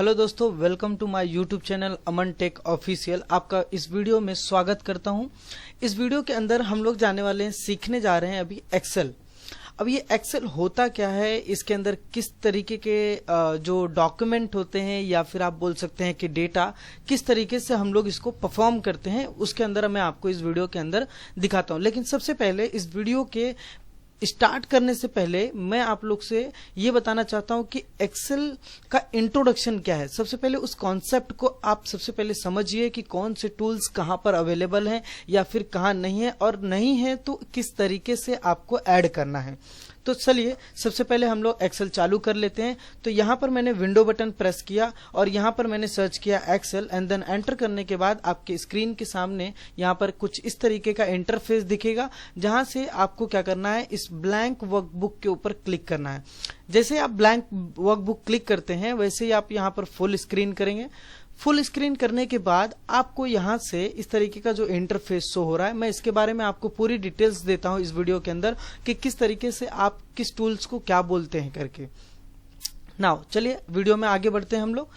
Hello दोस्तों, welcome to my YouTube channel Aman tech official. आपका इस वीडियो में स्वागत करता हूं। इस वीडियो के अंदर हम लोग जाने वाले हैं, सीखने जा रहे हैं अभी एक्सेल। अब ये एक्सेल होता क्या है, इसके अंदर किस तरीके के जो डॉक्यूमेंट होते हैं या फिर आप बोल सकते हैं कि डेटा किस तरीके से हम लोग इसको परफॉर्म करते हैं, उसके अंदर मैं आपको इस वीडियो के अंदर दिखाता हूं। लेकिन सबसे पहले इस वीडियो के स्टार्ट करने से पहले मैं आप लोग से ये बताना चाहता हूं कि एक्सेल का इंट्रोडक्शन क्या है। सबसे पहले उस कॉन्सेप्ट को आप सबसे पहले समझिए कि कौन से टूल्स कहां पर अवेलेबल हैं या फिर कहां नहीं है, और नहीं है तो किस तरीके से आपको ऐड करना है। तो चलिए सबसे पहले हम लोग एक्सेल चालू कर लेते हैं। तो यहां पर मैंने विंडो बटन प्रेस किया और यहां पर मैंने सर्च किया एक्सेल एंड देन एंटर करने के बाद आपके स्क्रीन के सामने यहां पर कुछ इस तरीके का इंटरफेस दिखेगा, जहां से आपको क्या करना है, इस ब्लैंक वर्कबुक के ऊपर क्लिक करना है। जैसे आप ब्लैंक वर्कबुक क्लिक करते हैं वैसे ही आप यहां पर फुल स्क्रीन करेंगे। फुल स्क्रीन करने के बाद आपको यहां से इस तरीके का जो इंटरफेस शो हो रहा है, मैं इसके बारे में आपको पूरी डिटेल्स देता हूं इस वीडियो के अंदर कि किस तरीके से आप किस टूल्स को क्या बोलते हैं करके। नाउ चलिए वीडियो में आगे बढ़ते हैं हम लोग।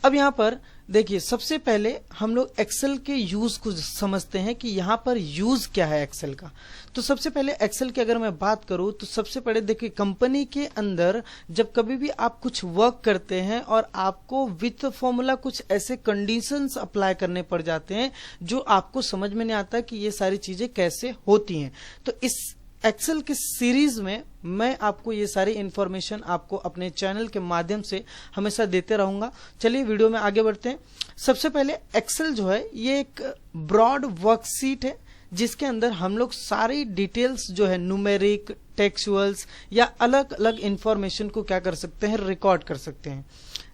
अब यहां पर देखिए, सबसे पहले हम लोग एक्सेल के यूज को समझते हैं कि यहां पर यूज क्या है एक्सेल का। तो सबसे पहले एक्सेल की अगर मैं बात करूं तो सबसे पहले देखिए, कंपनी के अंदर जब कभी भी आप कुछ वर्क करते हैं और आपको विथ फॉर्मूला कुछ ऐसे कंडीशंस अप्लाई करने पड़ जाते हैं जो आपको समझ में नहीं आता कि ये सारी चीजें कैसे होती हैं। तो इस एक्सेल की सीरीज में मैं आपको ये सारी इंफॉर्मेशन आपको अपने चैनल के माध्यम से हमेशा देते रहूंगा। चलिए वीडियो में आगे बढ़ते हैं। सबसे पहले एक्सेल जो है ये एक ब्रॉड वर्कशीट है जिसके अंदर हम लोग सारी डिटेल्स जो है न्यूमेरिक, टेक्सचुअल्स या अलग अलग इंफॉर्मेशन को क्या कर सकते हैं, रिकॉर्ड कर सकते हैं।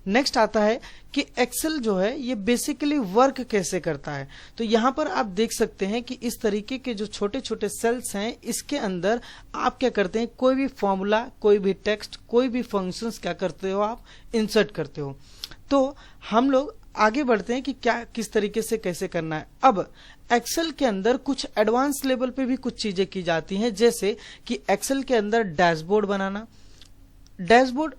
नेक्स्ट आता है कि एक्सेल जो है ये बेसिकली वर्क कैसे करता है। तो यहां पर आप देख सकते हैं कि इस तरीके के जो छोटे छोटे सेल्स हैं, इसके अंदर आप क्या करते हैं, कोई भी फॉर्मूला, कोई भी टेक्स्ट, कोई भी फंक्शंस क्या करते हो, आप इंसर्ट करते हो। तो हम लोग आगे बढ़ते हैं कि क्या किस तरीके से कैसे करना है। अब एक्सेल के अंदर कुछ एडवांस लेवल पे भी कुछ चीजें की जाती हैं, जैसे कि एक्सेल के अंदर डैशबोर्ड बनाना। डैशबोर्ड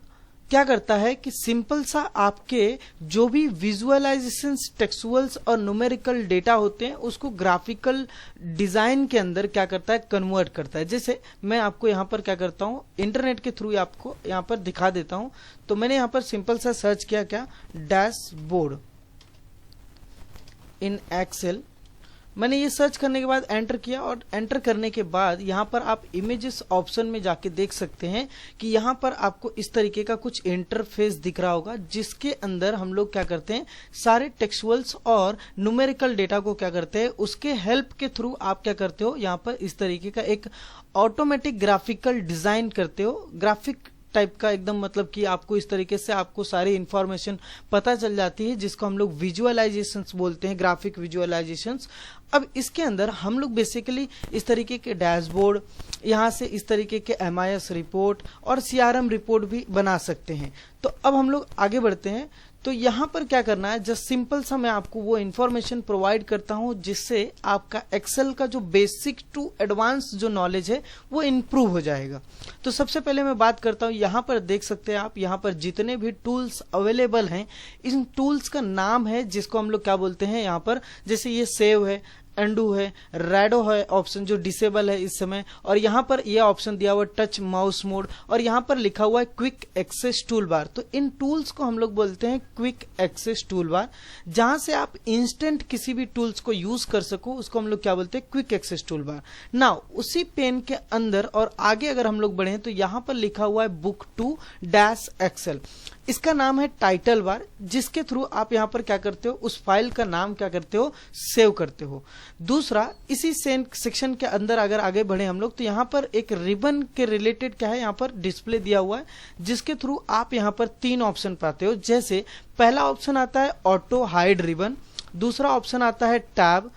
क्या करता है कि सिंपल सा आपके जो भी विजुअलाइजेशंस, टेक्सचुअल्स और न्यूमेरिकल डेटा होते हैं उसको ग्राफिकल डिजाइन के अंदर क्या करता है, कन्वर्ट करता है। जैसे मैं आपको यहां पर क्या करता हूं, इंटरनेट के थ्रू आपको यहां पर दिखा देता हूं। तो मैंने यहां पर सिंपल सा सर्च किया, क्या, डैशबोर्ड इन एक्सेल। मैंने ये सर्च करने के बाद एंटर किया और एंटर करने के बाद यहाँ पर आप इमेजेस ऑप्शन में जाके देख सकते हैं कि यहाँ पर आपको इस तरीके का कुछ इंटरफेस दिख रहा होगा, जिसके अंदर हम लोग क्या करते हैं, सारे टेक्सचुअल्स और न्यूमेरिकल डेटा को क्या करते हैं, उसके हेल्प के थ्रू आप क्या करते हो, यहाँ पर इस तरीके का एक ऑटोमेटिक ग्राफिकल डिजाइन करते हो। ग्राफिक टाइप का एकदम, मतलब कि आपको इस तरीके से आपको सारी इंफॉर्मेशन पता चल जाती है, जिसको हम लोग विजुअलाइजेशंस बोलते हैं, ग्राफिक विजुअलाइजेशंस। अब इसके अंदर हम लोग बेसिकली इस तरीके के डैशबोर्ड, यहाँ से इस तरीके के MIS रिपोर्ट और CRM रिपोर्ट भी बना सकते हैं। तो अब हम लोग आगे बढ़ते हैं। तो यहाँ पर क्या करना है, जस्ट सिंपल सा मैं आपको वो इन्फॉर्मेशन प्रोवाइड करता हूँ जिससे आपका एक्सेल का जो बेसिक टू एडवांस जो नॉलेज है वो इम्प्रूव हो जाएगा। तो सबसे पहले मैं बात करता हूँ, यहाँ पर देख सकते हैं आप, यहाँ पर जितने भी टूल्स अवेलेबल हैं, इन टूल्स का नाम है जिसको हम लोग क्या बोलते हैं, यहाँ पर जैसे ये सेव है, अंडू है, रैडो है ऑप्शन जो डिसेबल है इस समय, और यहाँ पर ये ऑप्शन दिया हुआ टच माउस मोड, और यहाँ पर लिखा हुआ है क्विक एक्सेस टूल बार। तो इन टूल्स को हम लोग बोलते हैं क्विक एक्सेस टूल बार, जहां से आप इंस्टेंट किसी भी टूल्स को यूज कर सको, उसको हम लोग क्या बोलते हैं, quick access tool bar. Now उसी पेन के अंदर और आगे अगर हम लोग बढ़े तो यहाँ पर लिखा हुआ है बुक टू डैश एक्सेल। इसका नाम है टाइटल बार, जिसके थ्रू आप यहाँ पर क्या करते हो, उस फाइल का नाम क्या करते हो, सेव करते हो। दूसरा, इसी सेक्शन के अंदर अगर आगे बढ़े हम लोग तो यहाँ पर एक रिबन के रिलेटेड क्या है, यहाँ पर डिस्प्ले दिया हुआ है, जिसके थ्रू आप यहाँ पर 3 ऑप्शन पाते हो। जैसे पहला ऑप्शन आता है ऑटो हाइड रिबन, दूसरा ऑप्शन आता है टैब,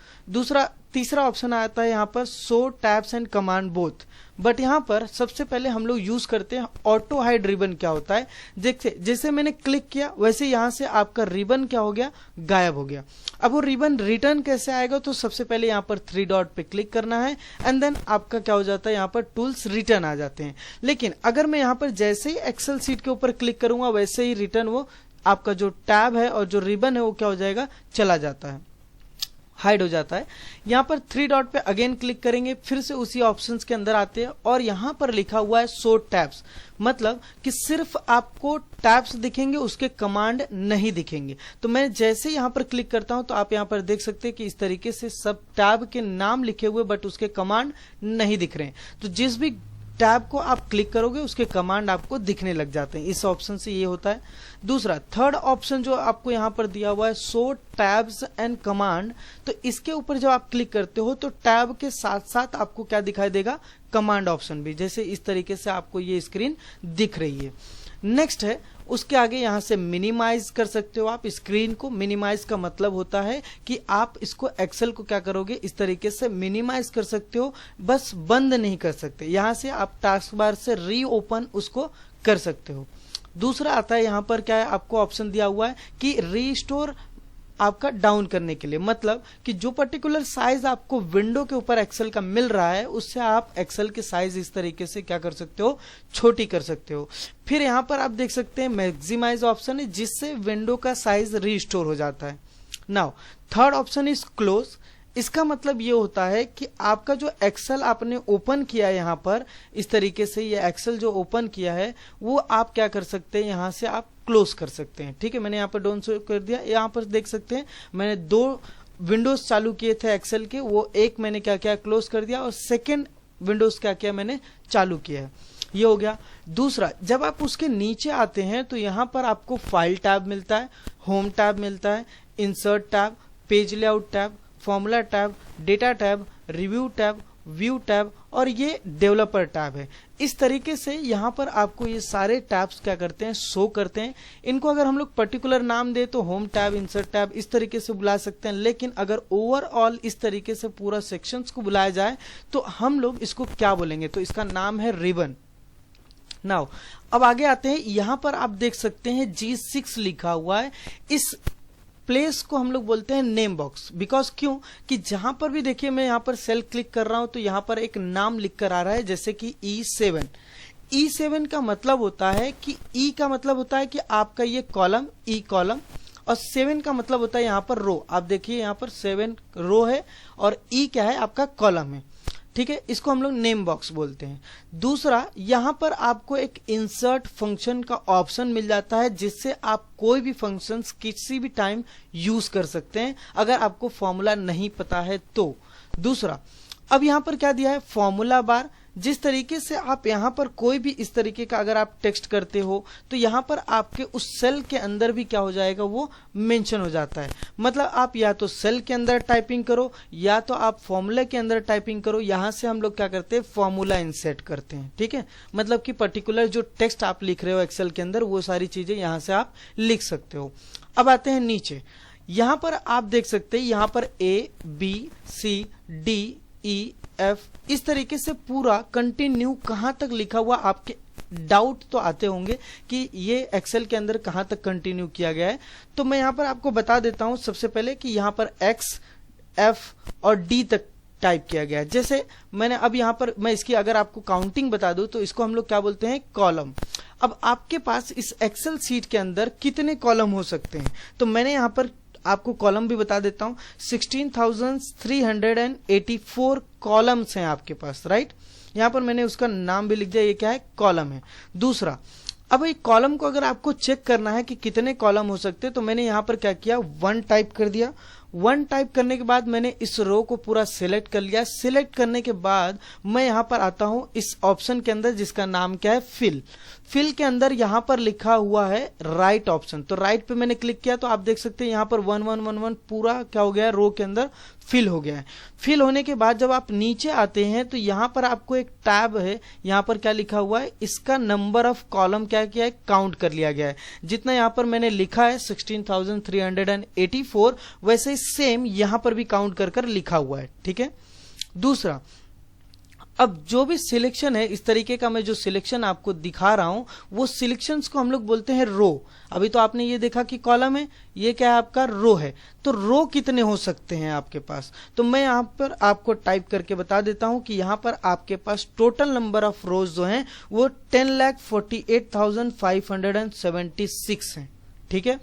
तीसरा ऑप्शन आता है यहाँ पर show tabs and command both. But यहाँ पर सबसे पहले हम लोग यूज करते हैं ऑटो हाइड रिबन। क्या होता है, जैसे मैंने क्लिक किया वैसे यहाँ से आपका रिबन क्या हो गया, गायब हो गया। अब वो रिबन रिटर्न कैसे आएगा, तो सबसे पहले यहाँ पर 3 डॉट पे क्लिक करना है एंड देन आपका क्या हो जाता है, यहाँ पर टूल्स रिटर्न आ जाते हैं। लेकिन अगर मैं यहाँ पर जैसे ही एक्सेल सीट के ऊपर क्लिक करूंगा वैसे ही रिटर्न वो आपका जो टैब है और जो रिबन है वो क्या हो जाएगा, चला जाता है, हाइड हो जाता है। यहाँ पर 3 डॉट पे अगेन क्लिक करेंगे, फिर से उसी ऑप्शंस के अंदर आते हैं और यहाँ पर लिखा हुआ है शो टैब्स, मतलब कि सिर्फ आपको टैब्स दिखेंगे, उसके कमांड नहीं दिखेंगे। तो मैं जैसे यहाँ पर क्लिक करता हूं तो आप यहाँ पर देख सकते हैं कि इस तरीके से सब टैब के नाम लिखे हुए बट उसके कमांड नहीं दिख रहे हैं। तो जिस भी टैब को आप क्लिक करोगे उसके कमांड आपको दिखने लग जाते हैं। इस ऑप्शन से ये होता है। दूसरा थर्ड ऑप्शन जो आपको यहाँ पर दिया हुआ है शो टैब्स एंड कमांड, तो इसके ऊपर जब आप क्लिक करते हो तो टैब के साथ साथ आपको क्या दिखाई देगा, कमांड ऑप्शन भी, जैसे इस तरीके से आपको ये स्क्रीन दिख रही है। नेक्स्ट है उसके आगे यहाँ से मिनिमाइज कर सकते हो आप स्क्रीन को। मिनिमाइज का मतलब होता है कि आप इसको एक्सेल को क्या करोगे, इस तरीके से मिनिमाइज कर सकते हो, बस बंद नहीं कर सकते। यहाँ से आप टास्क बार से रीओपन उसको कर सकते हो। दूसरा आता है यहाँ पर क्या है, आपको ऑप्शन दिया हुआ है कि रीस्टोर आपका डाउन करने के लिए, मतलब कि जो पर्टिकुलर साइज आपको विंडो के ऊपर एक्सेल का मिल रहा है उससे आप एक्सेल की साइज इस तरीके से क्या कर सकते हो, छोटी कर सकते हो। फिर यहाँ पर आप देख सकते हैं मैक्सिमाइज ऑप्शन है जिससे विंडो का साइज रीस्टोर हो जाता है। Now third option is close. इसका मतलब ये होता है कि आपका जो एक्सेल आपने ओपन किया है यहाँ पर इस तरीके से, ये एक्सेल जो ओपन किया है वो आप क्या कर सकते हैं, यहाँ से आप क्लोज कर सकते हैं। ठीक है, मैंने यहाँ पर डोंट शो कर दिया। यहाँ पर देख सकते हैं मैंने 2 विंडोज चालू किए थे एक्सेल के, वो एक मैंने क्या किया, क्लोज कर दिया और सेकेंड विंडोज क्या किया, मैंने चालू किया है। ये हो गया। दूसरा, जब आप उसके नीचे आते हैं तो यहाँ पर आपको फाइल टैब मिलता है, होम टैब मिलता है, insert tab, page layout tab, formula tab, data tab, review tab, view tab और ये डेवलपर टैब है। इस तरीके से यहाँ पर आपको ये सारे टैब्स क्या करते हैं, शो करते हैं। इनको अगर हम लोग पर्टिकुलर नाम दे तो होम टैब, इंसर्ट टैब इस तरीके से बुला सकते हैं, लेकिन अगर ओवरऑल इस तरीके से पूरा सेक्शंस को बुलाया जाए तो हम लोग इसको क्या बोलेंगे, तो इसका नाम है रिबन। नाउ अब आगे आते हैं। यहाँ पर आप देख सकते हैं G6 लिखा हुआ है। इस प्लेस को हम लोग बोलते हैं नेम बॉक्स। बिकॉज क्यों कि जहां पर भी देखिए मैं यहाँ पर सेल क्लिक कर रहा हूं तो यहाँ पर एक नाम लिख कर आ रहा है, जैसे कि E7। E7 का मतलब होता है कि E का मतलब होता है कि आपका ये कॉलम, E कॉलम, और 7 का मतलब होता है यहाँ पर रो। आप देखिए यहाँ पर 7 रो है और E क्या है, आपका कॉलम है। ठीक है, इसको हम लोग नेम बॉक्स बोलते हैं। दूसरा, यहां पर आपको एक इंसर्ट फंक्शन का ऑप्शन मिल जाता है जिससे आप कोई भी फंक्शंस किसी भी टाइम यूज कर सकते हैं अगर आपको फॉर्मूला नहीं पता है तो। दूसरा, अब यहां पर क्या दिया है, फॉर्मूला बार। जिस तरीके से आप यहाँ पर कोई भी इस तरीके का अगर आप टेक्स्ट करते हो तो यहाँ पर आपके उस सेल के अंदर भी क्या हो जाएगा, वो मेंशन हो जाता है। मतलब आप या तो सेल के अंदर टाइपिंग करो या तो आप फॉर्मूला के अंदर टाइपिंग करो। यहाँ से हम लोग क्या करते हैं, फॉर्मूला इंसर्ट करते हैं। ठीक है, मतलब कि पर्टिकुलर जो टेक्स्ट आप लिख रहे हो एक्सेल के अंदर वो सारी चीजें यहाँ से आप लिख सकते हो। अब आते हैं नीचे। यहाँ पर आप देख सकते हैं यहाँ पर ABCDEF इस तरीके से पूरा कंटिन्यू कहां तक लिखा हुआ। आपके डाउट तो आते होंगे कि ये एक्सेल के अंदर कहां तक कंटिन्यू किया गया है, तो मैं यहां पर आपको बता देता हूं सबसे पहले कि यहां पर X, F और D तक टाइप किया गया है। जैसे मैंने अब यहां पर मैं इसकी अगर आपको काउंटिंग बता दूं तो इसको हम लोग क्या बोलते हैं, कॉलम। अब आपके पास इस एक्सेल सीट के अंदर कितने कॉलम हो सकते हैं, तो मैंने यहां पर आपको कॉलम भी बता देता हूं। 16,384 कॉलम्स हैं आपके पास, राइट। यहां पर मैंने उसका नाम भी लिख दिया, ये क्या है, कॉलम है। दूसरा, अब एक कॉलम को अगर आपको चेक करना है कि कितने कॉलम हो सकते हैं तो मैंने यहां पर क्या किया, 1 टाइप कर दिया। 1 टाइप करने के बाद मैंने इस रो को पूरा सिलेक्ट कर लिया। सिलेक्ट करने के बाद मैं यहां पर आता हूं इस ऑप्शन के अंदर जिसका नाम क्या है, फिल। फिल के अंदर यहां पर लिखा हुआ है राइट ऑप्शन, तो राइट पे मैंने क्लिक किया तो आप देख सकते हैं यहां पर 1111 पूरा क्या हो गया, रो के अंदर फिल हो गया है। फिल होने के बाद जब आप नीचे आते हैं तो यहां पर आपको एक टैब है, यहां पर क्या लिखा हुआ है, इसका नंबर ऑफ कॉलम क्या किया है, काउंट कर लिया गया है। जितना यहां पर मैंने लिखा है 16,384 वैसे ही सेम यहां पर भी काउंट कर कर लिखा हुआ है। ठीक है। दूसरा, अब जो भी सिलेक्शन है, इस तरीके का मैं जो सिलेक्शन आपको दिखा रहा हूं वो सिलेक्शंस को हम लोग बोलते हैं रो। अभी तो आपने ये देखा कि कॉलम है, ये क्या है, आपका रो है। तो रो कितने हो सकते हैं आपके पास, तो मैं यहां पर आपको टाइप करके बता देता हूं कि यहां पर आपके पास टोटल नंबर ऑफ रोज जो हैं वो 10,48,576 हैं। ठीक है।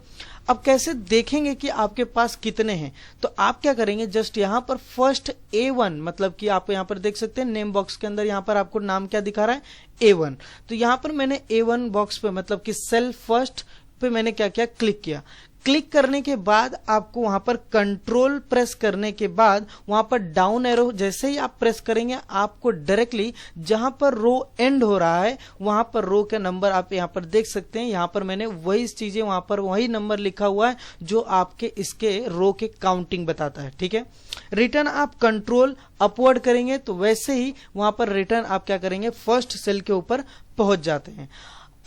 अब कैसे देखेंगे कि आपके पास कितने हैं, तो आप क्या करेंगे, जस्ट यहां पर फर्स्ट A1, मतलब कि आप यहां पर देख सकते हैं नेम बॉक्स के अंदर यहां पर आपको नाम क्या दिखा रहा है, A1। तो यहां पर मैंने A1 बॉक्स पे, मतलब कि सेल फर्स्ट पे मैंने क्या किया, क्लिक किया। क्लिक करने के बाद आपको वहां पर कंट्रोल प्रेस करने के बाद वहां पर डाउन एरो जैसे ही आप प्रेस करेंगे, आपको डायरेक्टली जहां पर रो एंड हो रहा है वहां पर रो का नंबर आप यहां पर देख सकते हैं। यहां पर मैंने वही चीजें, वहां पर वही नंबर लिखा हुआ है जो आपके इसके रो के काउंटिंग बताता है, ठीक है। रिटर्न आप कंट्रोल अपवर्ड करेंगे तो वैसे ही वहां पर रिटर्न आप क्या करेंगे, फर्स्ट सेल के ऊपर पहुंच जाते हैं।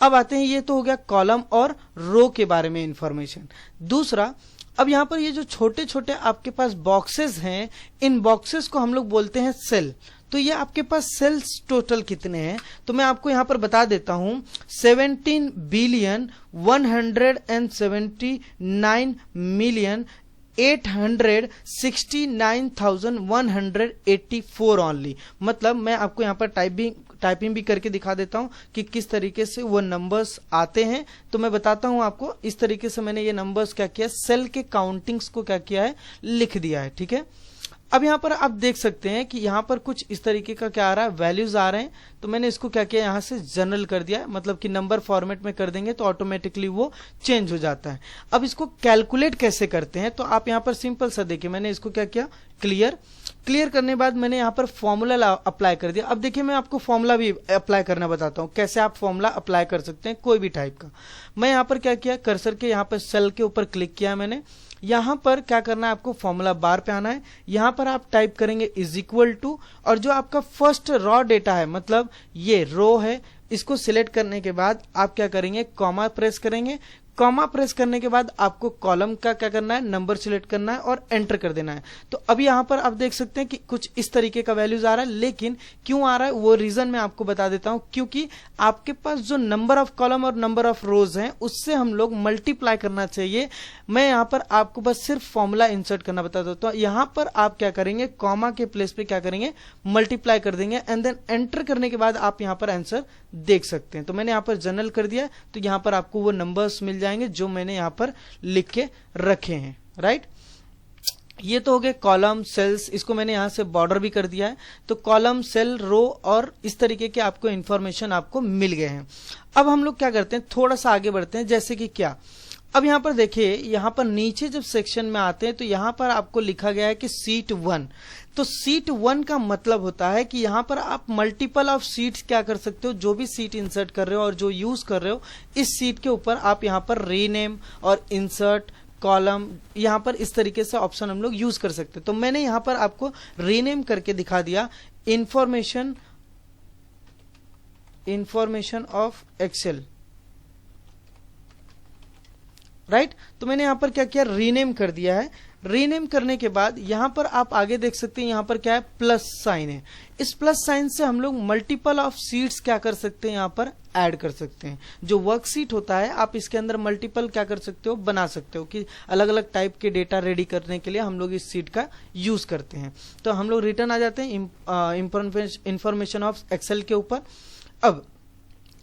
अब आते हैं, ये तो हो गया कॉलम और रो के बारे में इंफॉर्मेशन। दूसरा, अब यहां पर ये जो छोटे छोटे आपके पास बॉक्सेस हैं, इन बॉक्सेस को हम लोग बोलते हैं सेल। तो ये आपके पास सेल्स टोटल कितने हैं, तो मैं आपको यहां पर बता देता हूं, 17,179,869,184 ओनली। मतलब मैं आपको यहां पर टाइपिंग भी करके दिखा देता हूं कि किस तरीके से वो नंबर्स आते हैं। तो मैं बताता हूं आपको, इस तरीके से मैंने ये नंबर्स क्या किया, सेल के काउंटिंग्स को क्या किया है, लिख दिया है, ठीक है। अब यहां पर आप देख सकते हैं कि यहां पर कुछ इस तरीके का क्या आ रहा है, वैल्यूज आ रहे हैं। तो मैंने इसको क्या किया, यहां से जनरल कर दिया, मतलब कि नंबर फॉर्मेट में कर देंगे तो ऑटोमेटिकली वो चेंज हो जाता है। अब इसको कैलकुलेट कैसे करते हैं, तो आप यहां पर सिंपल सा देखिए, मैंने इसको क्या किया, क्लियर करने के बाद मैंने यहां पर फॉर्मूला अप्लाई कर दिया। अब देखिए मैं आपको फॉर्मूला भी अप्लाई करना बताता हूं, कैसे आप फॉर्मूला अप्लाई कर सकते हैं कोई भी टाइप का। मैं यहां पर क्या किया, कर्सर के यहां पर सेल के ऊपर क्लिक किया मैंने। यहां पर क्या करना है, आपको फॉर्मूला बार पे आना है। यहां पर आप टाइप करेंगे इज इक्वल टू, और जो आपका फर्स्ट रॉ डेटा है, मतलब ये रो है, इसको सिलेक्ट करने के बाद आप क्या करेंगे, कॉमा प्रेस करेंगे। कॉमा प्रेस करने के बाद आपको कॉलम का क्या करना है, नंबर सिलेक्ट करना है और एंटर कर देना है। तो अब यहां पर आप देख सकते हैं कि कुछ इस तरीके का वैल्यूज आ रहा है, लेकिन क्यों आ रहा है वो रीजन मैं आपको बता देता हूं। क्योंकि आपके पास जो नंबर ऑफ कॉलम और नंबर ऑफ रोज हैं, उससे हम लोग मल्टीप्लाई करना चाहिए। मैं यहां पर आपको बस सिर्फ फॉर्मूला इंसर्ट करना बता देता हूं। यहां पर आप क्या करेंगे, कॉमा के प्लेस पे क्या करेंगे, मल्टीप्लाई कर देंगे, एंड देन एंटर करने के बाद आप यहां पर आंसर देख सकते हैं। तो मैंने यहां पर जनरल कर दिया, तो यहां पर आपको वो नंबर्स मिल जाएंगे जो मैंने यहां पर लिख के रखे हैं, राइट। ये तो हो गए कॉलम, सेल्स, इसको मैंने यहां से बॉर्डर भी कर दिया है। तो कॉलम, सेल, रो और इस तरीके के आपको इंफॉर्मेशन आपको मिल गए हैं। अब हम लोग क्या करते हैं, थोड़ा सा आगे बढ़ते हैं, जैसे कि क्या, अब यहां पर देखिए, यहां पर नीचे जब सेक्शन में आते हैं तो यहां पर आपको लिखा गया है कि सीट 1। तो सीट 1 का मतलब होता है कि यहां पर आप मल्टीपल ऑफ सीट्स क्या कर सकते हो, जो भी सीट इंसर्ट कर रहे हो और जो यूज कर रहे हो, इस सीट के ऊपर आप यहां पर रीनेम और इंसर्ट कॉलम, यहां पर इस तरीके से ऑप्शन हम लोग यूज कर सकते हैं। तो मैंने यहां पर आपको रीनेम करके दिखा दिया, इंफॉर्मेशन ऑफ एक्सेल, राइट। तो मैंने यहां पर क्या किया, रीनेम कर दिया है। रीनेम करने के बाद यहां पर आप आगे देख सकते हैं, यहां पर क्या है, प्लस साइन है। इस प्लस साइन से हम लोग मल्टीपल ऑफ सीट्स क्या कर सकते हैं, यहां पर ऐड कर सकते हैं। जो वर्कशीट होता है, आप इसके अंदर मल्टीपल क्या कर सकते हो, बना सकते हो, कि अलग अलग टाइप के डेटा रेडी करने के लिए हम लोग इस सीट का यूज करते हैं। तो हम लोग रिटर्न आ जाते हैं इंफॉर्मेशन ऑफ एक्सेल के ऊपर। अब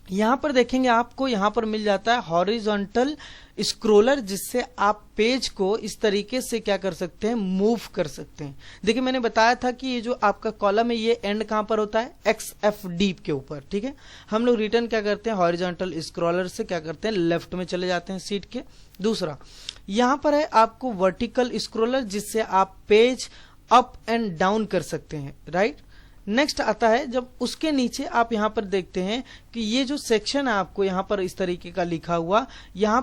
यहां पर देखेंगे, आपको यहां पर मिल जाता है हॉरिजॉन्टल स्क्रोलर, जिससे आप पेज को इस तरीके से क्या कर सकते हैं, मूव कर सकते हैं। देखिए मैंने बताया था कि ये जो आपका कॉलम है, ये एंड कहां पर होता है, XFD के ऊपर, ठीक है। हम लोग रिटर्न क्या करते हैं, हॉरिजॉन्टल स्क्रोलर से क्या करते हैं, लेफ्ट में चले जाते हैं सीट के। दूसरा यहां पर है आपको वर्टिकल स्क्रोलर, जिससे आप पेज अप एंड डाउन कर सकते हैं, राइट। नेक्स्ट आता है, जब उसके नीचे आप यहां पर देखते हैं कि ये जो सेक्शन है आपको यहां पर इस तरीके का लिखा हुआ, यहां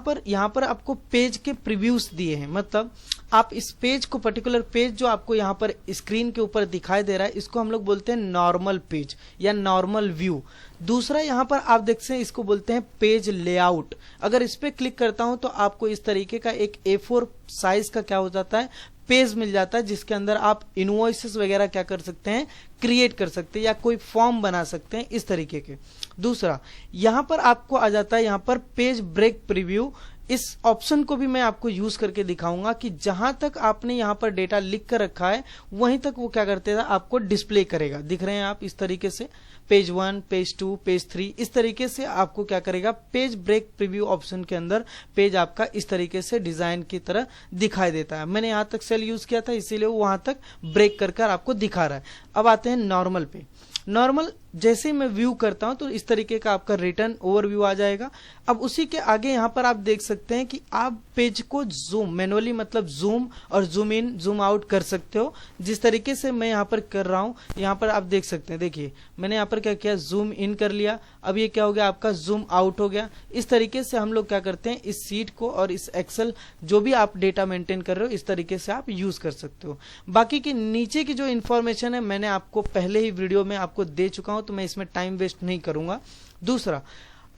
पर आपको पेज के प्रीव्यूज दिए हैं। मतलब आप इस पेज को, पर्टिकुलर पेज जो आपको यहां पर स्क्रीन के ऊपर दिखाई दे रहा है, इसको हम लोग बोलते हैं नॉर्मल पेज या नॉर्मल व्यू। दूसरा यहां पर आप देख सकते हैं, इसको बोलते हैं पेज लेआउट। अगर इस पे क्लिक करता हूं तो आपको इस तरीके का एक A4 साइज का क्या हो जाता है, पेज मिल जाता है, जिसके अंदर आप इनवॉइसेस वगैरह क्या कर सकते हैं, क्रिएट कर सकते हैं, या कोई फॉर्म बना सकते हैं, इस तरीके के। दूसरा यहां पर आपको आ जाता है, यहां पर पेज ब्रेक प्रीव्यू, इस ऑप्शन को भी मैं आपको यूज करके दिखाऊंगा कि जहां तक आपने यहां पर डेटा लिख कर रखा है वहीं तक वो क्या करते हैं, आपको डिस्प्ले करेगा। दिख रहे हैं आप इस तरीके से, पेज 1, पेज 2, पेज 3, इस तरीके से आपको क्या करेगा, पेज ब्रेक प्रीव्यू ऑप्शन के अंदर पेज आपका इस तरीके से डिजाइन की तरह दिखाई देता है। मैंने यहां तक सेल यूज किया था, इसीलिए वो वहां तक ब्रेक कर आपको दिखा रहा है। अब आते हैं नॉर्मल पे। नॉर्मल जैसे ही मैं व्यू करता हूं तो इस तरीके का आपका रिटर्न ओवरव्यू आ जाएगा। अब उसी के आगे यहां पर आप देख सकते हैं कि आप पेज को जूम मैनुअली मतलब जूम और जूम इन जूम आउट कर सकते हो। जिस तरीके से मैं यहां पर कर रहा हूं, यहां पर आप देख सकते हैं, देखिए मैंने यहां पर क्या किया, जूम इन कर लिया। अब ये क्या हो गया, आपका जूम आउट हो गया। इस तरीके से हम लोग क्या करते हैं, इस सीट को और इस एक्सेल जो भी आप डेटा मेंटेन कर रहे हो इस तरीके से आप यूज कर सकते हो। बाकी की नीचे की जो इन्फॉर्मेशन है मैंने आपको पहले ही वीडियो में आपको दे चुका हूं, तो मैं इसमें टाइम वेस्ट नहीं करूंगा। दूसरा,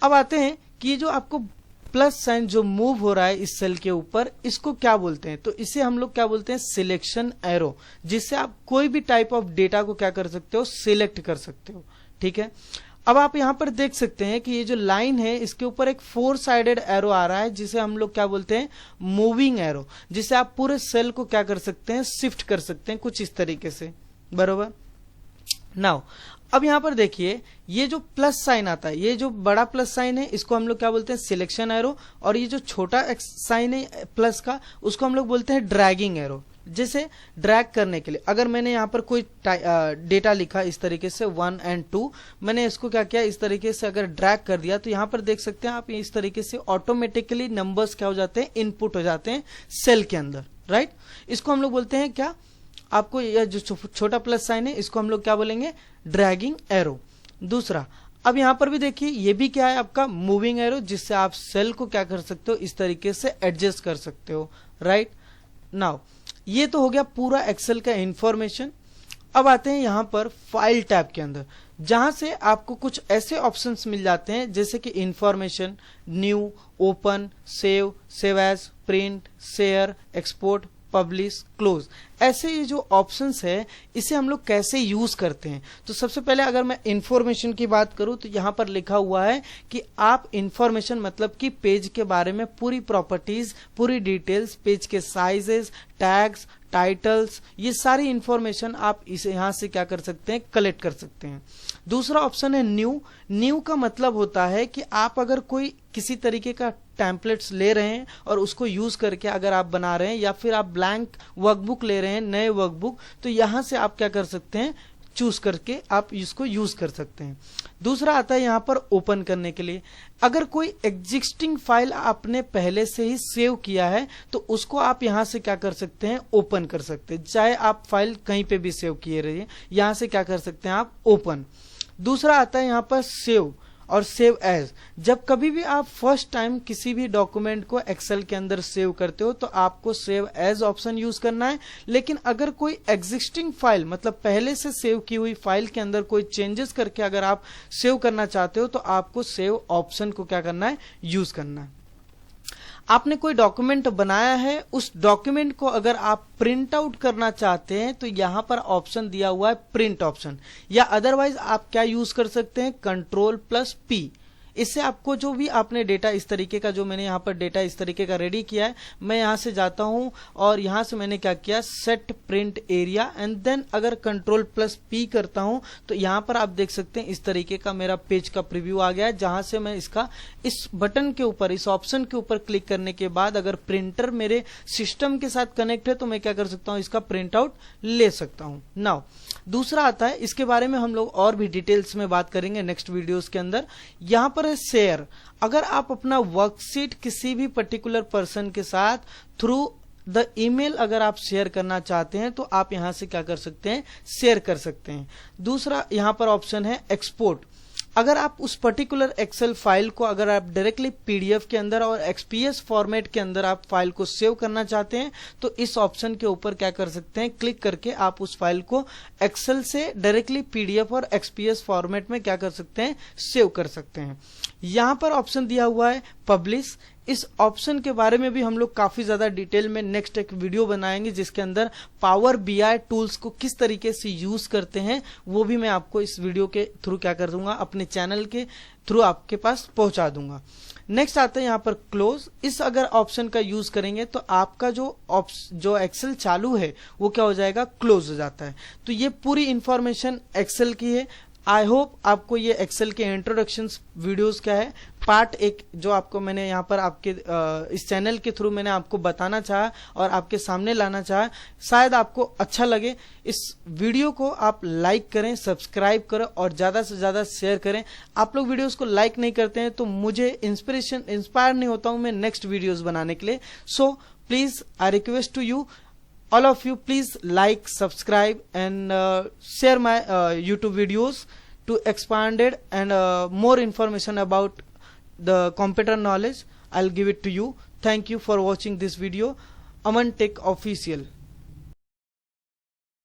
अब आते हैं कि ये जो आपको प्लस साइन जो मूव हो रहा है इस सेल के ऊपर, इसको क्या बोलते हैं, तो इसे हम लोग क्या बोलते हैं, सिलेक्शन एरो, जिससे आप कोई भी टाइप ऑफ डेटा को क्या कर सकते हो, सिलेक्ट कर सकते हो। ठीक है, अब आप यहां पर देख सकते हैं कि ये जो लाइन है इसके ऊपर एक 4 साइडेड एरो आ रहा है, जिसे हम लोग क्या बोलते हैं, मूविंग एरो, जिससे आप पूरे सेल को क्या कर सकते हैं, शिफ्ट कर सकते हैं कुछ इस तरीके से। बरोबर। नाउ अब यहां पर देखिए, ये जो प्लस साइन आता है, ये जो बड़ा प्लस साइन है इसको हम लोग क्या बोलते हैं, सिलेक्शन एरो, और ये जो छोटा साइन है प्लस का उसको हम लोग बोलते हैं ड्रैगिंग एरो। जैसे ड्रैग करने के लिए अगर मैंने यहाँ पर कोई डेटा लिखा इस तरीके से 1 और 2, मैंने इसको क्या किया, इस तरीके से अगर ड्रैग कर दिया तो यहाँ पर देख सकते हैं आप, इस तरीके से ऑटोमेटिकली नंबर्स क्या हो जाते हैं, इनपुट हो जाते हैं सेल के अंदर। राइट, इसको हम लोग बोलते हैं क्या, आपको यह जो छोटा प्लस साइन है इसको हम लोग क्या बोलेंगे, ड्रैगिंग एरो। दूसरा, अब यहां पर भी देखिए ये भी क्या है, आपका मूविंग एरो, जिससे आप सेल को क्या कर सकते हो, इस तरीके से एडजस्ट कर सकते हो। राइट, नाउ ये तो हो गया पूरा एक्सेल का इंफॉर्मेशन। अब आते हैं यहां पर फाइल टैब के अंदर, जहां से आपको कुछ ऐसे ऑप्शंस मिल जाते हैं जैसे कि information, new, open, save, save as, print, share, export, publish, close. ऐसे ये जो ऑप्शंस है इसे हम लोग कैसे यूज करते हैं, तो सबसे पहले अगर मैं इंफॉर्मेशन की बात करूं तो यहां पर लिखा हुआ है कि आप इंफॉर्मेशन मतलब कि पेज के बारे में पूरी प्रॉपर्टीज, पूरी डिटेल्स, पेज के साइजेस, टैग्स, टाइटल्स, ये सारी इंफॉर्मेशन आप इसे यहां से क्या कर सकते हैं, कलेक्ट कर सकते हैं। दूसरा ऑप्शन है न्यू। न्यू का मतलब होता है कि आप अगर कोई किसी तरीके का टेम्पलेट्स ले रहे हैं और उसको यूज करके अगर आप बना रहे हैं, या फिर आप ब्लैंक वर्कबुक ले रहे हैं, नए वर्कबुक, तो यहां से आप क्या कर सकते हैं, चूज करके आप इसको यूज कर सकते हैं। दूसरा आता है यहां पर ओपन करने के लिए। अगर कोई एग्जिस्टिंग फाइल आपने पहले से ही सेव किया है तो उसको आप यहां से क्या कर सकते हैं, ओपन कर सकते हैं। चाहे आप फाइल कहीं पे भी सेव किए रहिए, यहां से क्या कर सकते हैं आप, ओपन। दूसरा आता है यहां पर सेव और सेव एज। जब कभी भी आप फर्स्ट टाइम किसी भी डॉक्यूमेंट को एक्सेल के अंदर सेव करते हो तो आपको सेव एज ऑप्शन यूज करना है। लेकिन अगर कोई एग्जिस्टिंग फाइल मतलब पहले से सेव की हुई फाइल के अंदर कोई चेंजेस करके अगर आप सेव करना चाहते हो तो आपको सेव ऑप्शन को क्या करना है, यूज करना है। आपने कोई डॉक्यूमेंट बनाया है, उस डॉक्यूमेंट को अगर आप प्रिंट आउट करना चाहते हैं तो यहां पर ऑप्शन दिया हुआ है प्रिंट ऑप्शन, या अदरवाइज आप क्या यूज कर सकते हैं, Ctrl+P। इससे आपको जो भी आपने डेटा इस तरीके का, जो मैंने यहाँ पर डेटा इस तरीके का रेडी किया है, मैं यहाँ से जाता हूँ और यहाँ से मैंने क्या किया, set print area, and then अगर Ctrl+P करता हूँ तो यहाँ पर आप देख सकते हैं इस तरीके का मेरा पेज का प्रीव्यू आ गया है, जहां से मैं इसका इस बटन के ऊपर, इस ऑप्शन के ऊपर क्लिक करने के बाद अगर प्रिंटर मेरे सिस्टम के साथ कनेक्ट है तो मैं क्या कर सकता हूँ, इसका प्रिंट आउट ले सकता हूँ। नाउ दूसरा आता है, इसके बारे में हम लोग और भी डिटेल्स में बात करेंगे नेक्स्ट वीडियोस के अंदर। यहां पर है शेयर। अगर आप अपना वर्कशीट किसी भी पर्टिकुलर पर्सन के साथ थ्रू द ईमेल अगर आप शेयर करना चाहते हैं तो आप यहां से क्या कर सकते हैं, शेयर कर सकते हैं। दूसरा यहां पर ऑप्शन है एक्सपोर्ट। अगर आप उस पर्टिकुलर एक्सेल फाइल को अगर आप डायरेक्टली पीडीएफ के अंदर और एक्सपीएस फॉर्मेट के अंदर आप फाइल को सेव करना चाहते हैं तो इस ऑप्शन के ऊपर क्या कर सकते हैं, क्लिक करके आप उस फाइल को एक्सेल से डायरेक्टली पीडीएफ और एक्सपीएस फॉर्मेट में क्या कर सकते हैं, सेव कर सकते हैं। यहां पर ऑप्शन दिया हुआ है पब्लिश। इस ऑप्शन के बारे में भी हम लोग काफी ज्यादा डिटेल में नेक्स्ट एक वीडियो बनाएंगे, जिसके अंदर पावर बीआई टूल्स को किस तरीके से यूज करते हैं वो भी मैं आपको इस वीडियो के थ्रू क्या कर दूंगा, अपने चैनल के थ्रू आपके पास पहुंचा दूंगा। नेक्स्ट आता है यहाँ पर क्लोज। इस अगर ऑप्शन का यूज करेंगे तो आपका जो एक्सेल चालू है वो क्या हो जाएगा, क्लोज हो जाता है। तो ये पूरी इंफॉर्मेशन एक्सेल की है। आई होप आपको ये एक्सेल के इंट्रोडक्शन वीडियोस क्या है पार्ट एक जो आपको मैंने यहाँ पर आपके इस चैनल के थ्रू मैंने आपको बताना चाहा और आपके सामने लाना चाहा, शायद आपको अच्छा लगे। इस वीडियो को आप लाइक करें, सब्सक्राइब करें और ज्यादा से ज्यादा शेयर करें। आप लोग वीडियोस को लाइक नहीं करते हैं तो मुझे इंस्पायर नहीं होता हूं मैं नेक्स्ट वीडियोस बनाने के लिए। So please I request to you, all of you, please like, subscribe and share my YouTube videos to expand it and more information about the computer knowledge I'll give it to you. Thank you for watching this video. Aman Tech Official.